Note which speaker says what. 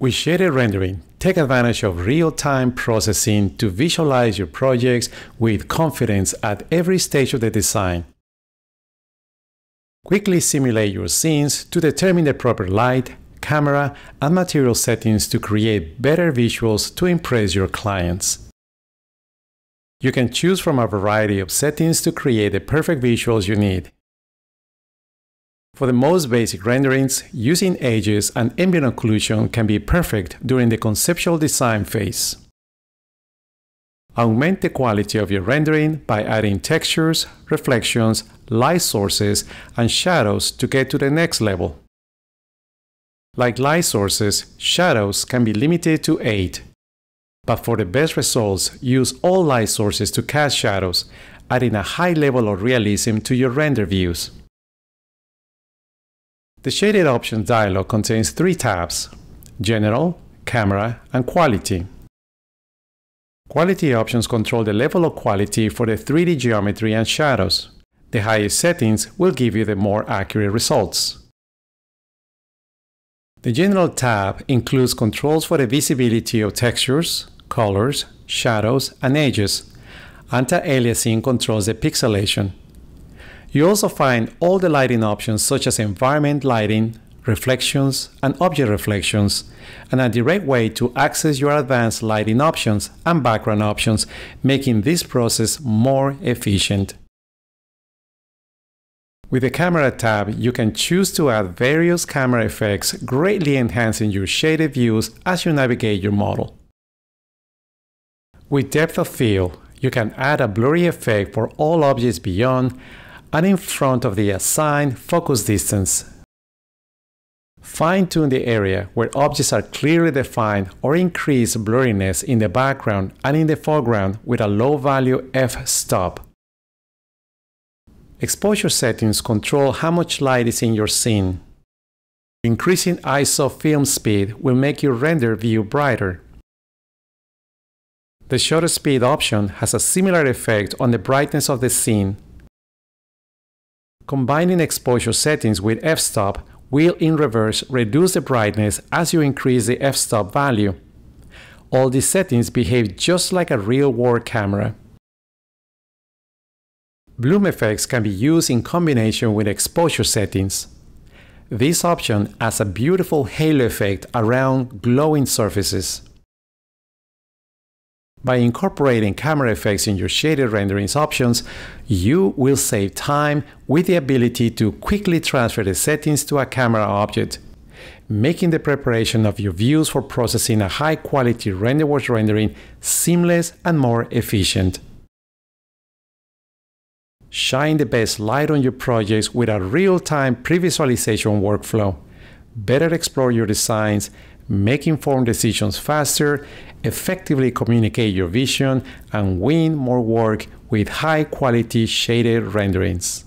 Speaker 1: With shaded rendering, take advantage of real-time processing to visualize your projects with confidence at every stage of the design. Quickly simulate your scenes to determine the proper light, camera, and material settings to create better visuals to impress your clients. You can choose from a variety of settings to create the perfect visuals you need. For the most basic renderings, using edges and ambient occlusion can be perfect during the conceptual design phase. Augment the quality of your rendering by adding textures, reflections, light sources, and shadows to get to the next level. Like light sources, shadows can be limited to 8. But for the best results, use all light sources to cast shadows, adding a high level of realism to your render views. The Shaded Options dialog contains 3 tabs: General, Camera, and Quality. Quality options control the level of quality for the 3D geometry and shadows. The highest settings will give you the more accurate results. The General tab includes controls for the visibility of textures, colors, shadows, and edges. Anti-aliasing controls the pixelation. You also find all the lighting options such as environment lighting, reflections, and object reflections, and a direct way to access your advanced lighting options and background options, making this process more efficient. With the Camera tab, you can choose to add various camera effects, greatly enhancing your shaded views as you navigate your model. With Depth of Field, you can add a blurry effect for all objects beyond and in front of the assigned focus distance. Fine-tune the area where objects are clearly defined or increase blurriness in the background and in the foreground with a low-value f-stop. Exposure settings control how much light is in your scene. Increasing ISO film speed will make your render view brighter. The shutter speed option has a similar effect on the brightness of the scene. Combining exposure settings with f-stop will in reverse reduce the brightness as you increase the f-stop value. All these settings behave just like a real-world camera. Bloom effects can be used in combination with exposure settings. This option adds a beautiful halo effect around glowing surfaces. By incorporating camera effects in your shaded renderings options, you will save time with the ability to quickly transfer the settings to a camera object, making the preparation of your views for processing a high-quality Renderworks rendering seamless and more efficient. Shine the best light on your projects with a real-time pre-visualization workflow. Better explore your designs, make informed decisions faster, effectively communicate your vision, and win more work with high-quality shaded renderings.